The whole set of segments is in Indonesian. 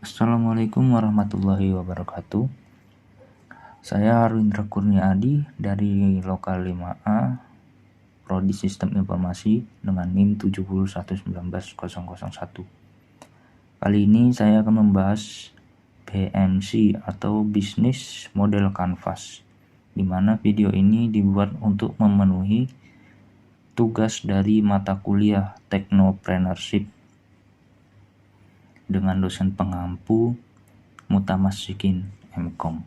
Assalamualaikum warahmatullahi wabarakatuh. Saya Arwindra Kurniadi dari Lokal 5A, Prodi Sistem Informasi dengan NIM 70119001. Kali ini saya akan membahas BMC atau Business Model Canvas, di mana video ini dibuat untuk memenuhi tugas dari mata kuliah Technopreneurship dengan dosen pengampu Mutamasikin MKom.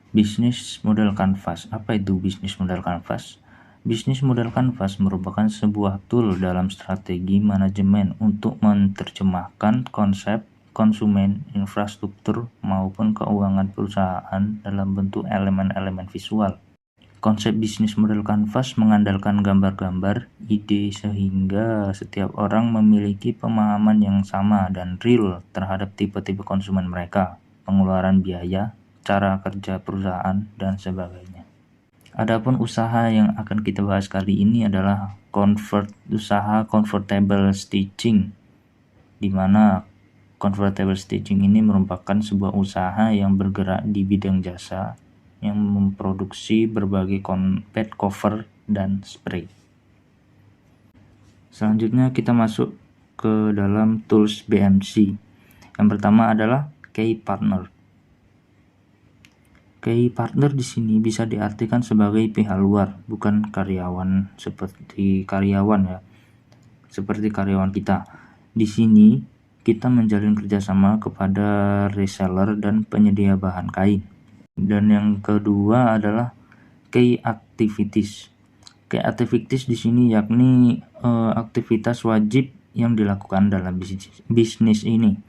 Business Model Canvas. Apa itu Business Model Canvas? Business Model Canvas merupakan sebuah tool dalam strategi manajemen untuk menerjemahkan konsep konsumen, infrastruktur, maupun keuangan perusahaan dalam bentuk elemen-elemen visual. Konsep Business Model Canvas mengandalkan gambar-gambar, ide sehingga setiap orang memiliki pemahaman yang sama dan real terhadap tipe-tipe konsumen mereka, pengeluaran biaya, cara kerja perusahaan, dan sebagainya. Adapun usaha yang akan kita bahas kali ini adalah usaha convertible stitching, di mana convertible stitching ini merupakan sebuah usaha yang bergerak di bidang jasa yang memproduksi berbagai bed cover dan spray. Selanjutnya kita masuk ke dalam tools BMC. Yang pertama adalah Key Partner. Key Partner di sini bisa diartikan sebagai pihak luar, bukan karyawan seperti karyawan ya. Seperti karyawan kita. Di sini kita menjalin kerjasama kepada reseller dan penyedia bahan kain. Dan yang kedua adalah Key Activities. Key Activities di sini yakni aktivitas wajib yang dilakukan dalam bisnis ini.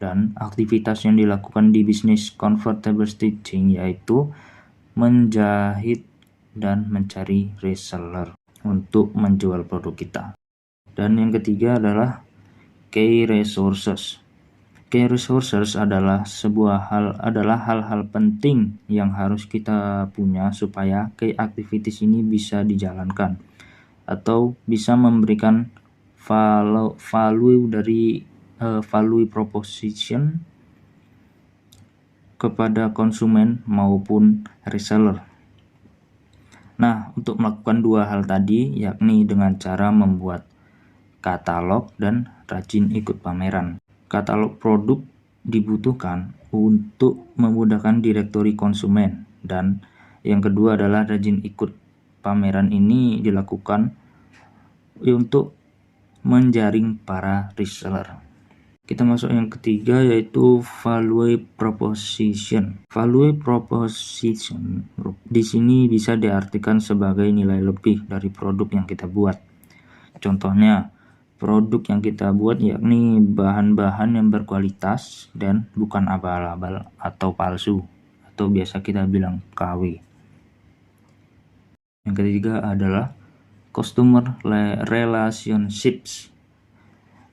Dan aktivitas yang dilakukan di bisnis convertible stitching yaitu menjahit dan mencari reseller untuk menjual produk kita. Dan yang ketiga adalah Key Resources. Key Resources adalah hal-hal penting yang harus kita punya supaya key activities ini bisa dijalankan atau bisa memberikan value proposition kepada konsumen maupun reseller. Nah, untuk melakukan dua hal tadi yakni dengan cara membuat katalog dan rajin ikut pameran. Katalog produk dibutuhkan untuk memudahkan direktori konsumen, dan yang kedua adalah rajin ikut pameran ini dilakukan untuk menjaring para reseller. Kita masuk yang ketiga yaitu value proposition. Value proposition di sini bisa diartikan sebagai nilai lebih dari produk yang kita buat. Contohnya, produk yang kita buat yakni bahan-bahan yang berkualitas dan bukan abal-abal atau palsu, atau biasa kita bilang KW. Yang ketiga adalah customer relationships,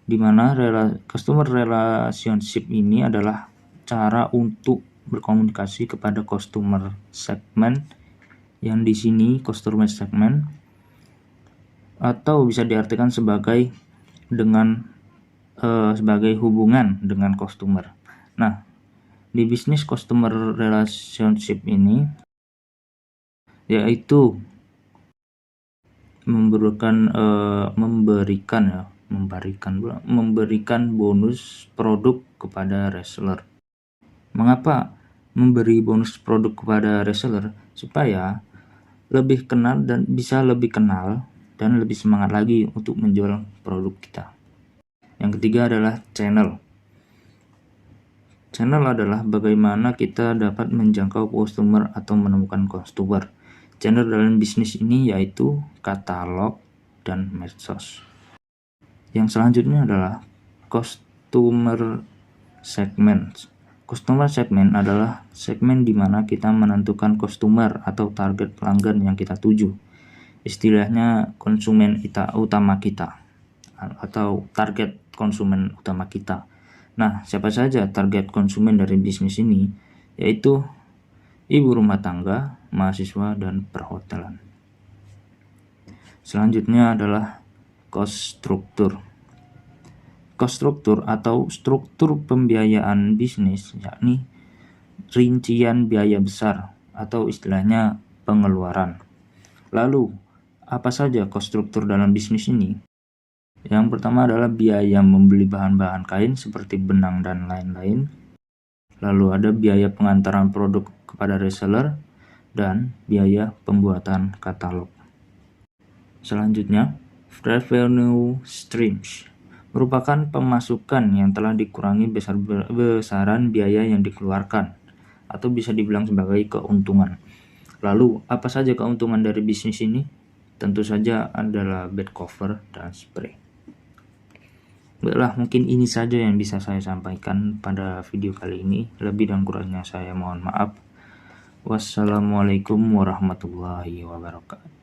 di mana customer relationship ini adalah cara untuk berkomunikasi kepada customer segment, yang di sini customer segment atau bisa diartikan sebagai hubungan dengan customer. Nah, di bisnis customer relationship ini yaitu memberikan bonus produk kepada reseller. Mengapa memberi bonus produk kepada reseller? Supaya lebih kenal dan bisa lebih kenal dan lebih semangat lagi untuk menjual produk kita. Yang ketiga adalah channel. Channel adalah bagaimana kita dapat menjangkau customer atau menemukan customer. Channel dalam bisnis ini yaitu katalog dan medsos. Yang selanjutnya adalah customer segment. Customer segment adalah segmen di mana kita menentukan customer atau target pelanggan yang kita tuju. Istilahnya konsumen utama kita atau target konsumen utama kita. Nah, siapa saja target konsumen dari bisnis ini? Yaitu ibu rumah tangga, mahasiswa, dan perhotelan. Selanjutnya adalah cost structure. Cost struktur atau struktur pembiayaan bisnis, yakni rincian biaya besar atau istilahnya pengeluaran. Lalu, apa saja cost struktur dalam bisnis ini? Yang pertama adalah biaya membeli bahan-bahan kain seperti benang dan lain-lain. Lalu ada biaya pengantaran produk kepada reseller dan biaya pembuatan katalog. Selanjutnya, revenue streams merupakan pemasukan yang telah dikurangi besaran biaya yang dikeluarkan, atau bisa dibilang sebagai keuntungan. Lalu, apa saja keuntungan dari bisnis ini? Tentu saja adalah bed cover dan spray. Baiklah, mungkin ini saja yang bisa saya sampaikan pada video kali ini. Lebih dan kurangnya saya mohon maaf. Wassalamualaikum warahmatullahi wabarakatuh.